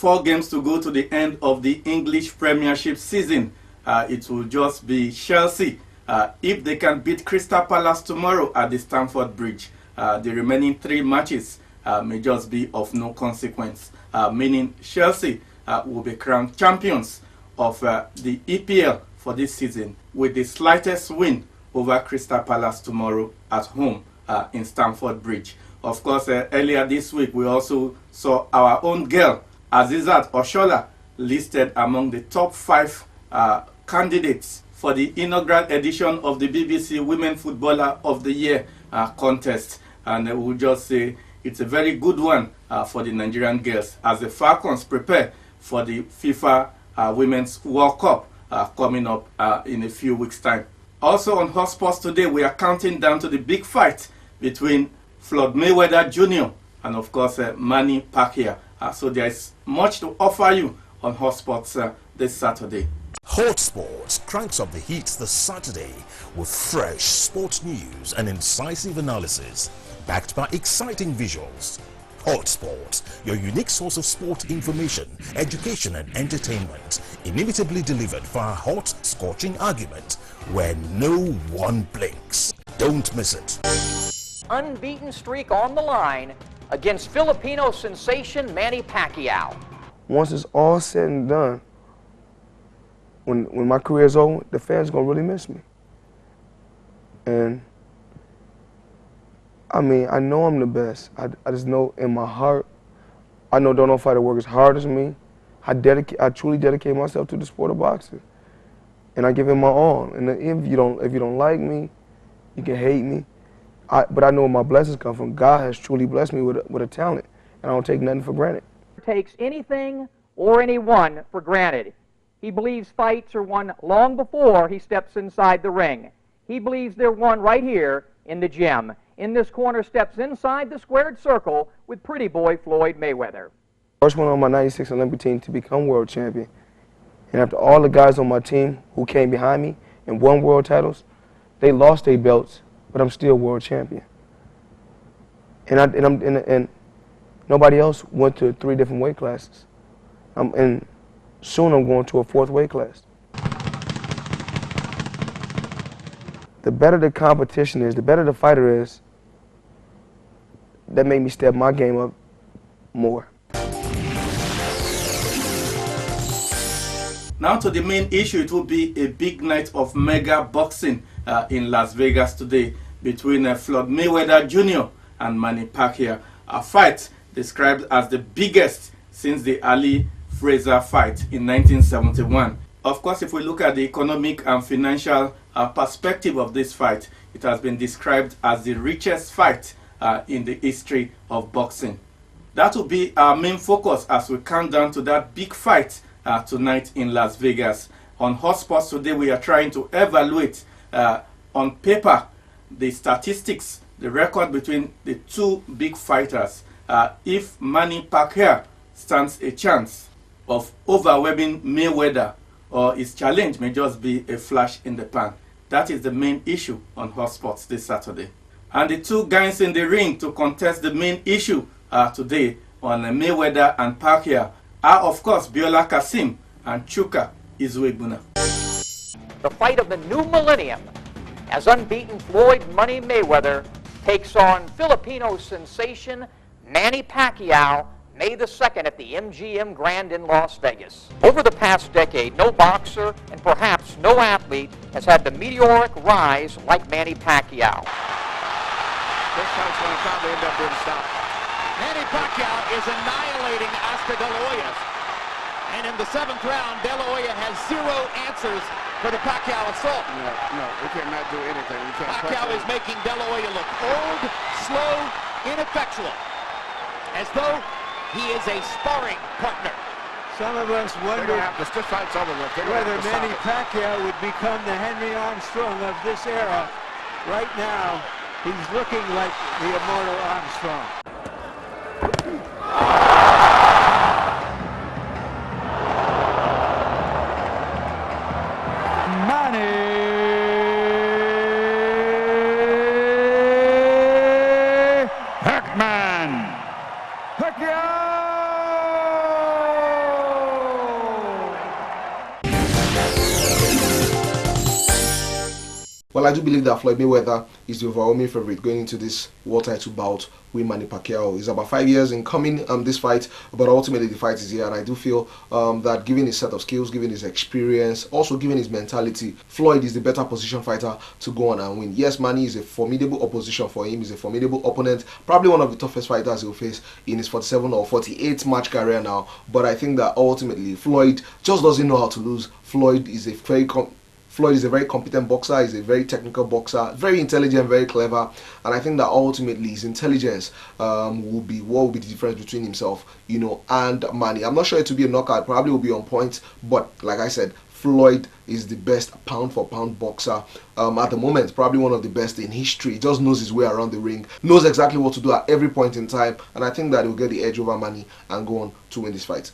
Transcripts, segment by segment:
4 games to go to the end of the English Premiership season. It will just be Chelsea. If they can beat Crystal Palace tomorrow at the Stamford Bridge, the remaining 3 matches may just be of no consequence, meaning Chelsea will be crowned champions of the EPL for this season with the slightest win over Crystal Palace tomorrow at home in Stamford Bridge. Of course, earlier this week we also saw our own girl Azizat Oshola listed among the top 5 candidates for the inaugural edition of the BBC Women Footballer of the Year contest, and we'll just say it's a very good one for the Nigerian girls as the Falcons prepare for the FIFA Women's World Cup coming up in a few weeks' time. Also on Hotsports today, we are counting down to the big fight between Floyd Mayweather Jr. and of course Manny Pacquiao. So there is much to offer you on Hotsports this Saturday. Hotsports cranks up the heat this Saturday with fresh sports news and incisive analysis backed by exciting visuals. Hotsports, your unique source of sport information, education and entertainment, inimitably delivered via hot, scorching argument where no one blinks. Don't miss it. Unbeaten streak on the line against Filipino sensation Manny Pacquiao. Once it's all said and done, when my career is over, the fans are going to really miss me. And I mean, I know I'm the best. I just know in my heart, I know don't no fighter work as hard as me. I truly dedicate myself to the sport of boxing, and I give it my all. And if you don't like me, you can hate me. But I know where my blessings come from. God has truly blessed me with a talent, and I don't take nothing for granted. Takes anything or anyone for granted. He believes fights are won long before he steps inside the ring. He believes they're won right here in the gym. In this corner steps inside the squared circle with pretty boy Floyd Mayweather. First one on my 96 Olympic team to become world champion. And after all the guys on my team who came behind me and won world titles, they lost their belts, but I'm still world champion. And nobody else went to 3 different weight classes. And soon I'm going to a 4th weight class. The better the competition is, the better the fighter is, that made me step my game up more. Now to the main issue. It will be a big night of mega boxing in Las Vegas today between Floyd Mayweather Jr. and Manny Pacquiao. A fight described as the biggest since the Ali Frazier fight in 1971. Of course, if we look at the economic and financial perspective of this fight, it has been described as the richest fight in the history of boxing. That will be our main focus as we count down to that big fight tonight in Las Vegas. On Hotsports today, we are trying to evaluate on paper the statistics, the record between the 2 big fighters. If Manny Pacquiao stands a chance of overwhelming Mayweather, or his challenge may just be a flash in the pan. That is the main issue on Hotsports this Saturday. And the 2 guys in the ring to contest the main issue today on Mayweather and Pacquiao are, of course, Biola Kasim and Chuka Izuegbuna. The fight of the new millennium as unbeaten Floyd Money Mayweather takes on Filipino sensation Manny Pacquiao May the 2nd at the MGM Grand in Las Vegas. Over the past decade, no boxer and perhaps no athlete has had the meteoric rise like Manny Pacquiao. This fight's going to probably end up being stopped. Manny Pacquiao is annihilating Oscar De La Hoya. And in the 7th round, De La Hoya has 0 answers for the Pacquiao assault. No, we cannot do anything. We can't. Pacquiao is making De La Hoya look old, slow, ineffectual, as though he is a sparring partner. Some of us wonder whether Manny Pacquiao would become the Henry Armstrong of this era. Right now, he's looking like the immortal Armstrong. Pacquiao! I do believe that Floyd Mayweather is the overwhelming favorite going into this world title bout with Manny Pacquiao. It's about 5 years in coming, this fight, but ultimately the fight is here, and I do feel that given his set of skills, given his experience, also given his mentality, Floyd is the better position fighter to go on and win. Yes, Manny is a formidable opposition for him, he's a formidable opponent, probably one of the toughest fighters he'll face in his 47 or 48 match career now, but I think that ultimately Floyd just doesn't know how to lose. Floyd is a very competent boxer, he's a very technical boxer, very intelligent, very clever, and I think that ultimately his intelligence will be what will be the difference between himself, and Manny. I'm not sure it will be a knockout, probably will be on point, but like I said, Floyd is the best pound-for-pound boxer at the moment, probably one of the best in history. He just knows his way around the ring, knows exactly what to do at every point in time, and I think that he'll get the edge over Manny and go on to win this fight.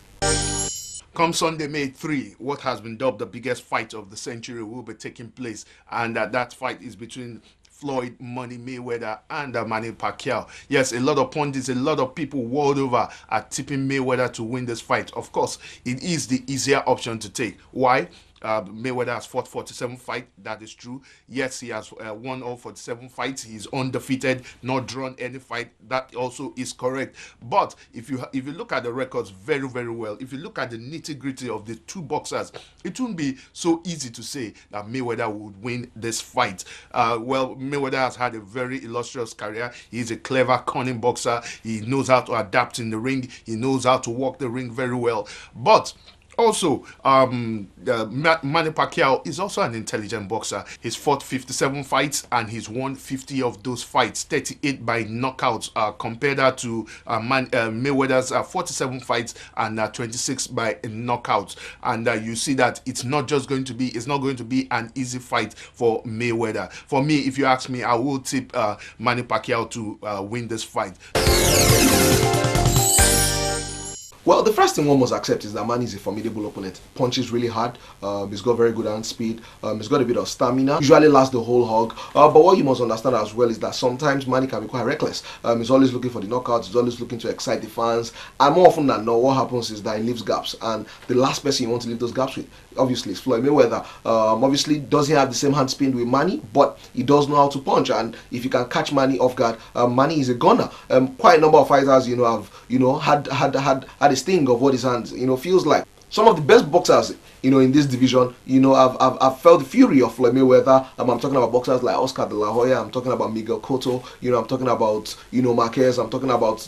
Come Sunday, May 3, what has been dubbed the biggest fight of the century will be taking place, and that fight is between Floyd Money Mayweather and Manny Pacquiao. Yes, a lot of pundits, a lot of people world over are tipping Mayweather to win this fight. Of course, it is the easier option to take. Why? Mayweather has fought 47 fights, that is true. Yes, he has won all 47 fights. He's undefeated, not drawn any fight. That also is correct. But if you look at the records very, very well, if you look at the nitty-gritty of the two boxers, it wouldn't be so easy to say that Mayweather would win this fight. Well, Mayweather has had a very illustrious career. He's a clever, cunning boxer. He knows how to adapt in the ring. He knows how to walk the ring very well. But also, Manny Pacquiao is also an intelligent boxer. He's fought 57 fights and he's won 50 of those fights, 38 by knockouts, compared that to Mayweather's 47 fights and 26 by knockouts. And you see that it's not going to be an easy fight for Mayweather. For me, if you ask me, I will tip Manny Pacquiao to win this fight. Well, the first thing one must accept is that Manny is a formidable opponent. Punches really hard. He's got very good hand speed. He's got a bit of stamina. Usually lasts the whole hog. But what you must understand as well is that sometimes Manny can be quite reckless. He's always looking for the knockouts. He's always looking to excite the fans. And more often than not, what happens is that he leaves gaps. And the last person you want to leave those gaps with, obviously, is Floyd Mayweather. Obviously, doesn't have the same hand speed with Manny, but he does know how to punch. And if you can catch Manny off guard, Manny is a gunner. Quite a number of fighters, have had a sting of what his hands feels like. Some of the best boxers in this division I've felt the fury of Floyd Mayweather. I'm talking about boxers like Oscar de la Hoya, I'm talking about Miguel Cotto, I'm talking about Marquez, I'm talking about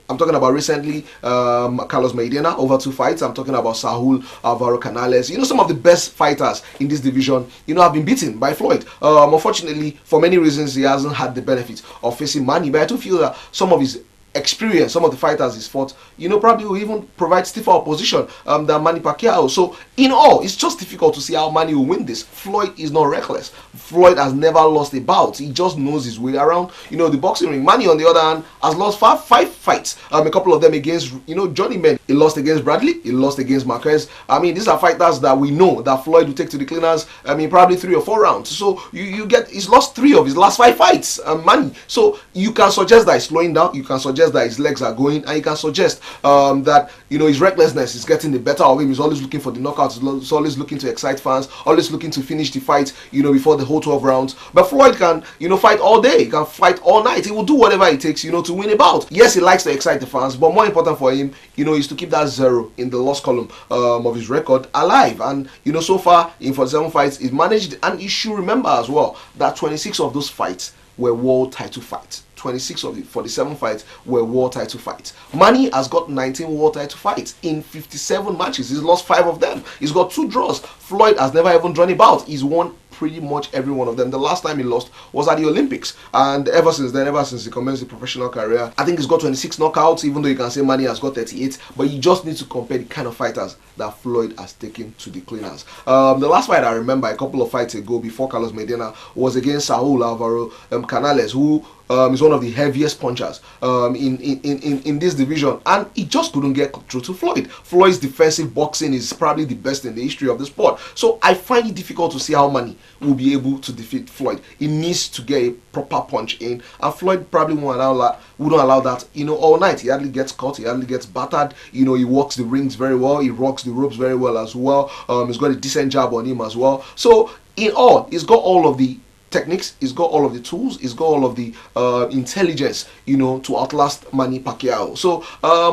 I'm talking about recently Carlos Medina over 2 fights. I'm talking about Saul Alvaro Canales. Some of the best fighters in this division have been beaten by Floyd. Unfortunately, for many reasons, he hasn't had the benefit of facing Manny, but I do feel that some of his experience, some of the fighters he's fought, probably will even provide stiffer opposition than Manny Pacquiao. So in all, it's just difficult to see how Manny will win this. Floyd is not reckless. Floyd has never lost a bout. He just knows his way around the boxing ring. Manny, on the other hand, has lost five fights. A couple of them against Johnny Men. He lost against Bradley. He lost against Marquez. These are fighters that we know that Floyd will take to the cleaners. Probably 3 or 4 rounds. So he's lost 3 of his last 5 fights, Manny. So you can suggest that he's slowing down. You can suggest that his legs are going, and you can suggest that his recklessness is getting the better of him. He's always looking for the knockouts. He's always looking to excite fans. Always looking to finish the fight before the whole 12 rounds. But Floyd can fight all day. He can fight all night. He will do whatever it takes to win a bout. Yes, he likes to excite the fans, but more important for him is to keep that 0 in the loss column of his record alive. And so far in 47 fights he's managed, and you should remember as well that 26 of those fights were world title fights. 26 of the 47 fights were world title fights. Manny has got 19 world title fights in 57 matches. He's lost 5 of them. He's got 2 draws. Floyd has never even drawn a bout. He's won pretty much every one of them. The last time he lost was at the Olympics, and ever since he commenced his professional career, I think he's got 26 knockouts, even though you can say Manny has got 38. But you just need to compare the kind of fighters that Floyd has taken to the cleaners. The last fight I remember a couple of fights ago before Carlos Medina was against Saul Alvaro Canales, who is one of the heaviest punchers in this division, and he just couldn't get through to Floyd. Floyd's defensive boxing is probably the best in the history of the sport, so I find it difficult to see how Manny will be able to defeat Floyd. He needs to get a proper punch in, and Floyd probably wouldn't allow that all night. He hardly gets caught, he hardly gets battered. He walks the rings very well, he rocks the ropes very well as well. He's got a decent jab on him as well. So in all, he's got all of the techniques, he's got all of the tools, he's got all of the intelligence, to outlast Manny Pacquiao. So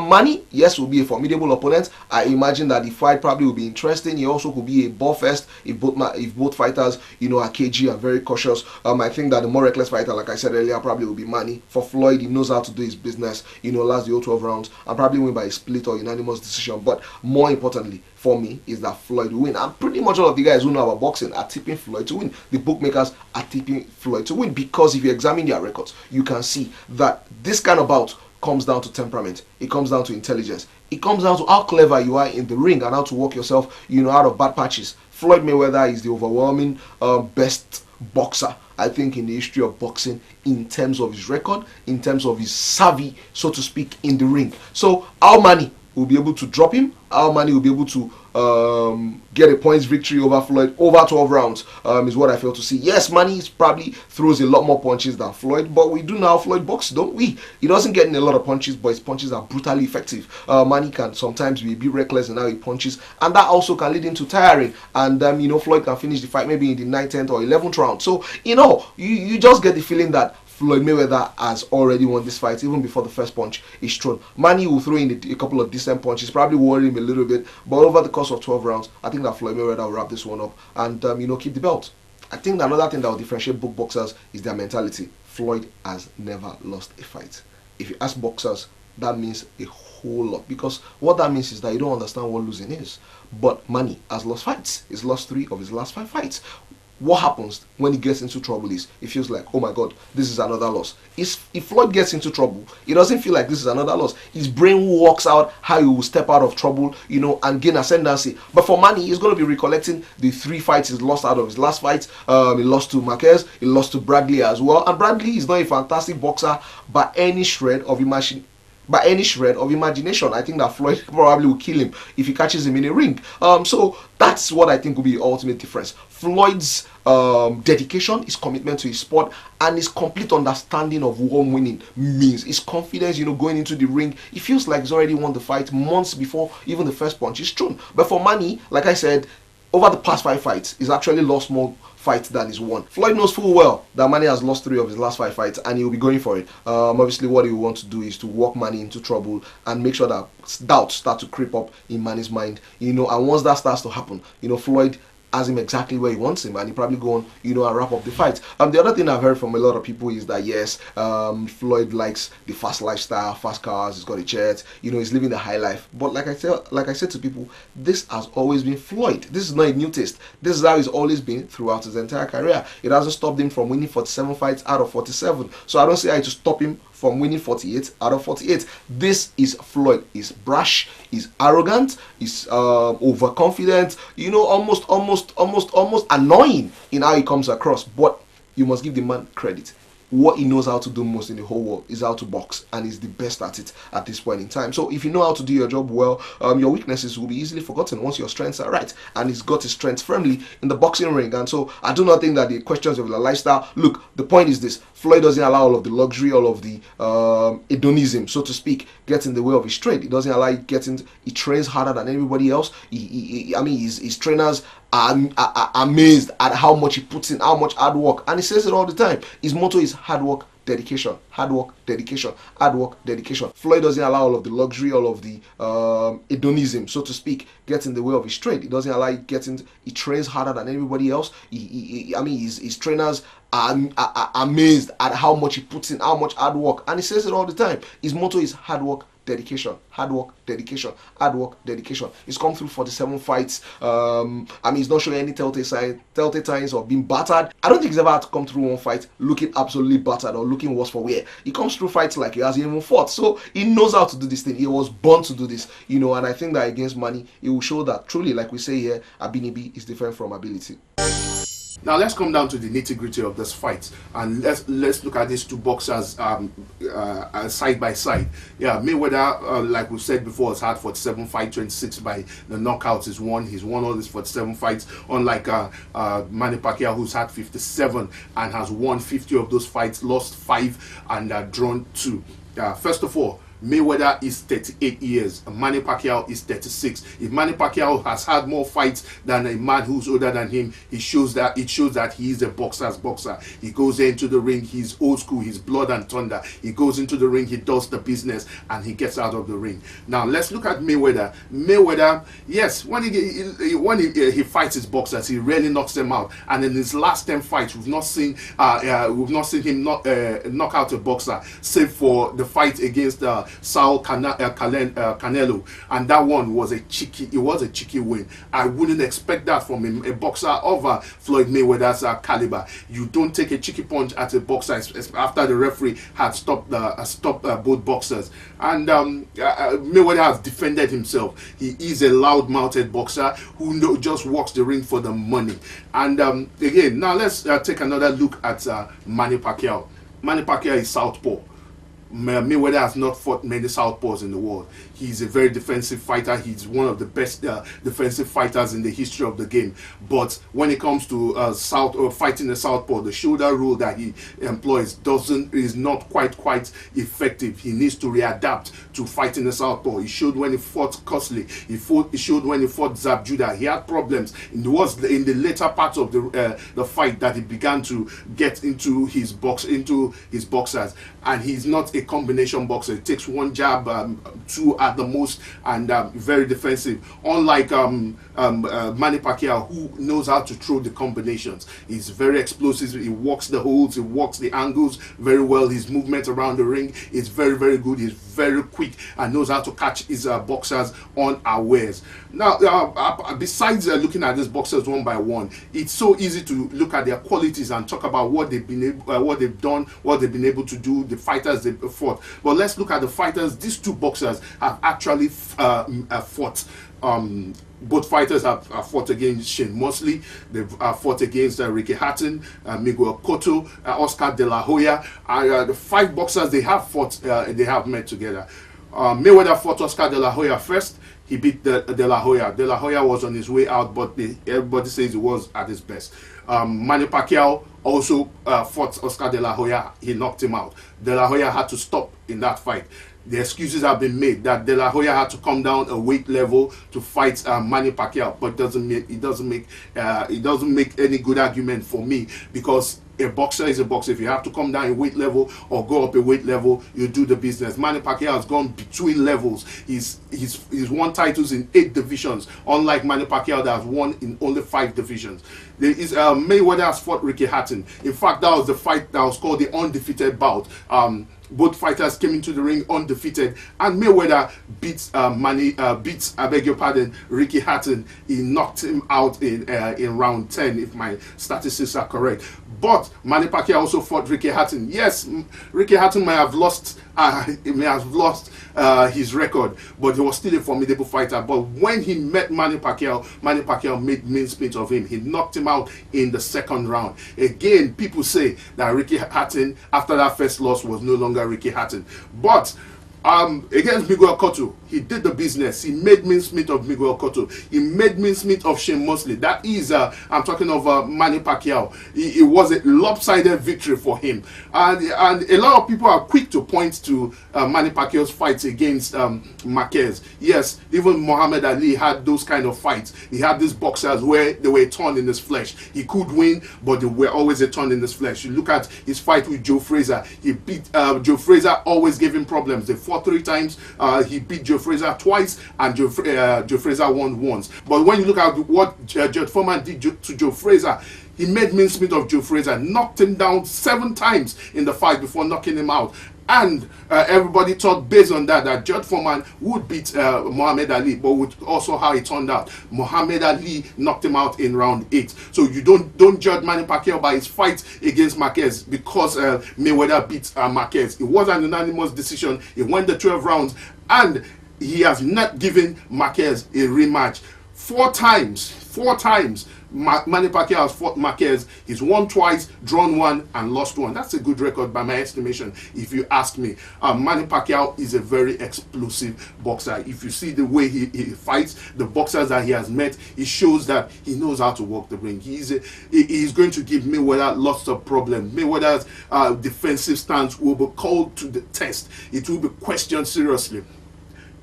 Manny, yes, will be a formidable opponent. I imagine that the fight probably will be interesting. He also could be a ball fest if both fighters, are cagey and very cautious. I think that the more reckless fighter, like I said earlier, probably will be Manny. For Floyd, he knows how to do his business, last the whole 12 rounds and probably win by a split or unanimous decision. But more importantly, for me, is that Floyd will win. And pretty much all of the guys who know about boxing are tipping Floyd to win. The bookmakers are tipping Floyd to win because if you examine their records, you can see that this kind of bout comes down to temperament. It comes down to intelligence. It comes down to how clever you are in the ring and how to work yourself, out of bad patches. Floyd Mayweather is the overwhelming best boxer, I think, in the history of boxing in terms of his record, in terms of his savvy, so to speak, in the ring. So how Manny will be able to drop him, how Manny will be able to get a points victory over Floyd over 12 rounds is what I fail to see. Yes, Manny probably throws a lot more punches than Floyd, but we do know how Floyd boxes, don't we? He doesn't get in a lot of punches, but his punches are brutally effective. Manny can sometimes be a bit reckless in how he punches, and that also can lead him to tiring. And Floyd can finish the fight maybe in the 9th, 10th, or 11th round. So you just get the feeling that Floyd Mayweather has already won this fight even before the first punch is thrown. Manny will throw in a couple of decent punches, probably worry him a little bit, but over the course of 12 rounds, I think that Floyd Mayweather will wrap this one up and keep the belt. I think that another thing that will differentiate book boxers is their mentality. Floyd has never lost a fight. If you ask boxers, that means a whole lot, because what that means is that you don't understand what losing is. But Manny has lost fights. He's lost 3 of his last 5 fights. What happens when he gets into trouble is he feels like, oh my God, this is another loss. If Floyd gets into trouble, he doesn't feel like this is another loss. His brain works out how he will step out of trouble, and gain ascendancy. But for Manny, he's going to be recollecting the 3 fights he's lost out of his last fight. He lost to Marquez, he lost to Bradley as well. And Bradley is not a fantastic boxer by any shred of imagination. I think that Floyd probably will kill him if he catches him in a ring. So that's what I think will be the ultimate difference. Floyd's dedication, his commitment to his sport, and his complete understanding of what winning means. His confidence, going into the ring. He feels like he's already won the fight months before even the first punch is thrown. But for Manny, like I said, over the past 5 fights, he's actually lost more fights than he's won. Floyd knows full well that Manny has lost 3 of his last 5 fights and he will be going for it. Obviously, what he will want to do is to walk Manny into trouble and make sure that doubts start to creep up in Manny's mind. And once that starts to happen, Floyd has him exactly where he wants him, and he probably go on, and wrap up the fight. The other thing I've heard from a lot of people is that yes, Floyd likes the fast lifestyle, fast cars, he's got a jet, he's living the high life. But like I said to people, this has always been Floyd. This is not a new taste. This is how he's always been throughout his entire career. It hasn't stopped him from winning 47 fights out of 47. So I don't see how to stop him from winning 48 out of 48. This is Floyd. He's brash, he's arrogant, he's overconfident, almost annoying in how he comes across. But you must give the man credit. What he knows how to do most in the whole world is how to box, and he's the best at it at this point in time. So if you know how to do your job well, your weaknesses will be easily forgotten once your strengths are right. And he's got his strengths firmly in the boxing ring. And so I do not think that the questions of the lifestyle, look, the point is this: Floyd doesn't allow all of the luxury, all of the hedonism, so to speak, get in the way of his trade. He doesn't allow it getting. He trains harder than everybody else. His trainers are amazed at how much he puts in, how much hard work, and he says it all the time. His motto is hard work, dedication, hard work, dedication, hard work, dedication. Floyd doesn't allow all of the luxury, all of the hedonism, so to speak, get in the way of his trade. He doesn't allow it getting. He trains harder than everybody else. His trainers are amazed at how much he puts in, how much hard work, and he says it all the time. His motto is hard work, dedication, hard work, dedication, hard work, dedication. He's come through 47 fights. He's not showing any telltale signs of being battered. I don't think he's ever had to come through one fight looking absolutely battered or looking worse for wear. He comes through fights like he hasn't even fought. So he knows how to do this thing. He was born to do this, and I think that against Manny, it will show that truly, like we say here, Abinibi is different from ability. Now let's come down to the nitty-gritty of this fight, and let's look at these two boxers side by side. Yeah, Mayweather, like we said before, has had 47 fights, 26 by the knockouts. He's won all these 47 fights. Unlike Manny Pacquiao, who's had 57 and has won 50 of those fights, lost 5 and drawn 2. First of all, Mayweather is 38 years. Manny Pacquiao is 36. If Manny Pacquiao has had more fights than a man who's older than him, it shows that he is a boxer's boxer. He goes into the ring, he's old school, he's blood and thunder. He goes into the ring, he does the business, and he gets out of the ring. Now let's look at Mayweather. Mayweather, yes, when he fights his boxers, he really knocks them out. And in his last 10 fights, we've not seen him knock out a boxer, save for the fight against Saul Canelo, and that one was a cheeky win. I wouldn't expect that from a boxer of Floyd Mayweather's caliber. You don't take a cheeky punch at a boxer after the referee had stopped both boxers. And Mayweather has defended himself. He is a loud-mouthed boxer who just walks the ring for the money. And again, now let's take another look at Manny Pacquiao. Manny Pacquiao is southpaw. Mayweather has not fought many southpaws in the world. He's a very defensive fighter. He's one of the best defensive fighters in the history of the game. But when it comes to fighting the southpaw, the shoulder rule that he employs is not quite effective. He needs to readapt to fighting the southpaw. He showed when he fought Cosley. He showed when he fought Zab Judah. He had problems. It was in the later part of the fight that he began to get into his boxers, and he's not a combination boxer. It takes one jab, two at the most, and very defensive. Unlike Manny Pacquiao, who knows how to throw the combinations. He's very explosive. He walks the holds, he walks the angles very well. His movement around the ring is very, very good. He's very quick and knows how to catch his boxers unawares. Now, besides looking at these boxers one by one, it's so easy to look at their qualities and talk about what they've done, what they've been able to do, the fighters they've fought. But let's look at the fighters. These two boxers have actually fought. Both fighters have fought against Shane Mosley. They've fought against Ricky Hatton, Miguel Cotto, Oscar De La Hoya. The 5 boxers they have fought, they have met together. Mayweather fought Oscar De La Hoya first. He beat De La Hoya. De La Hoya was on his way out, but everybody says he was at his best. Manny Pacquiao also fought Oscar De La Hoya. He knocked him out. De La Hoya had to stop in that fight. The excuses have been made that De La Hoya had to come down a weight level to fight Manny Pacquiao, but it doesn't make any good argument for me, because a boxer is a boxer. If you have to come down a weight level or go up a weight level, you do the business. Manny Pacquiao has gone between levels. He's won titles in 8 divisions, unlike Manny Pacquiao that has won in only 5 divisions. Mayweather has fought Ricky Hatton. In fact, that was the fight that was called the undefeated bout. Both fighters came into the ring undefeated, and Mayweather beats Ricky Hatton. He knocked him out in round 10, if my statistics are correct. But Manny Pacquiao also fought Ricky Hatton. Yes, Ricky Hatton may have lost his record, but he was still a formidable fighter. But when he met Manny Pacquiao made mincemeat of him. He knocked him out in the 2nd round. Again, people say that Ricky Hatton, after that first loss, was no longer Ricky Hatton. But against Miguel Cotto, he did the business. He made mincemeat of Miguel Cotto. He made mincemeat of Shane Mosley. That is, I'm talking of Manny Pacquiao. It was a lopsided victory for him. And a lot of people are quick to point to Manny Pacquiao's fights against Marquez. Yes, even Muhammad Ali had those kind of fights. He had these boxers where they were a thorn in his flesh. He could win, but they were always a thorn in his flesh. You look at his fight with Joe Frazier. He beat Joe Frazier, always gave him problems. They fought 3 times. He beat Joe Frazier twice, and Joe Frazier won once. But when you look at what Judge Foreman did to Joe Frazier, he made mincemeat of Joe Frazier, knocked him down 7 times in the fight before knocking him out. And everybody thought, based on that Judge Foreman would beat Muhammad Ali, but with also how it turned out, Muhammad Ali knocked him out in round 8. So you don't judge Manny Pacquiao by his fight against Marquez, because Mayweather beat Marquez. It was an unanimous decision. It went the 12 rounds, and he has not given Marquez a rematch. 4 times. Manny Pacquiao has fought Marquez. He's won twice, drawn 1, and lost 1. That's a good record by my estimation, if you ask me. Manny Pacquiao is a very explosive boxer. If you see the way he fights, the boxers that he has met, it shows that he knows how to walk the ring. He's going to give Mayweather lots of problems. Mayweather's defensive stance will be called to the test. It will be questioned seriously.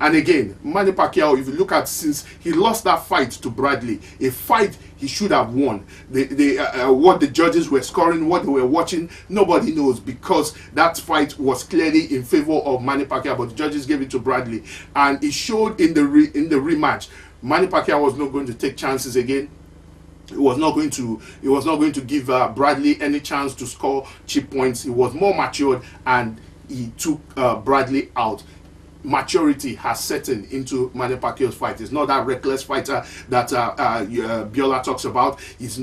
And again, Manny Pacquiao, if you look at since he lost that fight to Bradley, a fight he should have won. What the judges were scoring, what they were watching, nobody knows, because that fight was clearly in favor of Manny Pacquiao, but the judges gave it to Bradley, and it showed in the rematch. Manny Pacquiao was not going to take chances again. He was not going to give Bradley any chance to score cheap points. He was more matured, and he took Bradley out. Maturity has set into Manny Pacquiao's fight. He's not that reckless fighter that Biola talks about. He's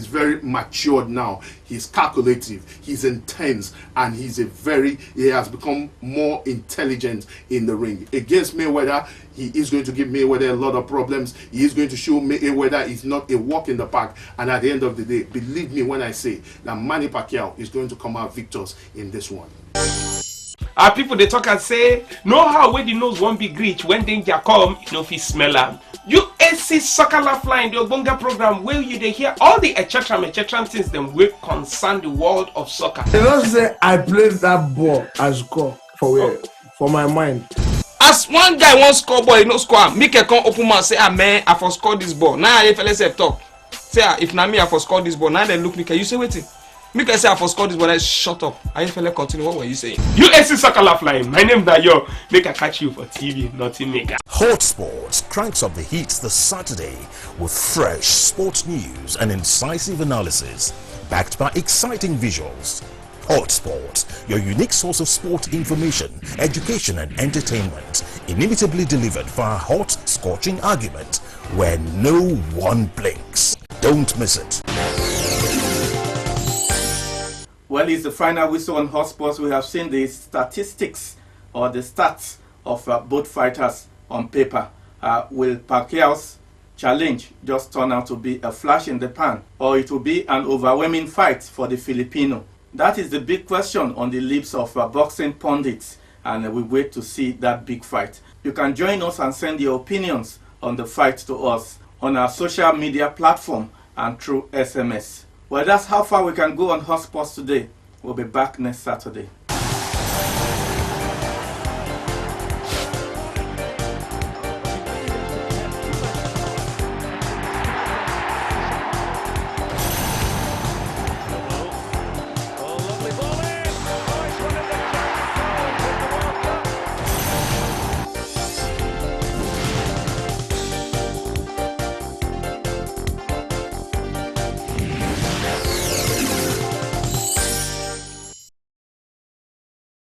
very matured now. He's calculative, he's intense, and he has become more intelligent in the ring. Against Mayweather, he is going to give Mayweather a lot of problems. He is going to show Mayweather is not a walk in the park. And at the end of the day, believe me when I say that Manny Pacquiao is going to come out victorious in this one. Our people they talk and say, know how when the nose won't be reach when danger come, you know if he smell am. USC Soccer Lifeline, the Obonga program, where you they hear all the etc things them will concern the world of soccer. They don't say I played that ball as goal for my mind. As one guy won't score ball, he no score. Make a come open mouth say, man, I for score this ball. Now I feel say talk. Say if na me I for score this ball. Now they look me, you say waiting. Make I say I for score this, but I shut up. I feel continue. What were you saying? USC Soccer Lifeline. My name is Dayo. Make I catch you for TV, nothing maker. Hot Sports cranks up the heat this Saturday with fresh sports news and incisive analysis, backed by exciting visuals. Hot Sports, your unique source of sport information, education and entertainment, inimitably delivered via hot, scorching argument where no one blinks. Don't miss it. Well, it's the final whistle on Hot Sports. We have seen the statistics or the stats of both fighters on paper. Will Pacquiao's challenge just turn out to be a flash in the pan, or it will be an overwhelming fight for the Filipino? That is the big question on the lips of boxing pundits, and we wait to see that big fight. You can join us and send your opinions on the fight to us on our social media platform and through SMS. Well, that's how far we can go on Hot Sports today. We'll be back next Saturday.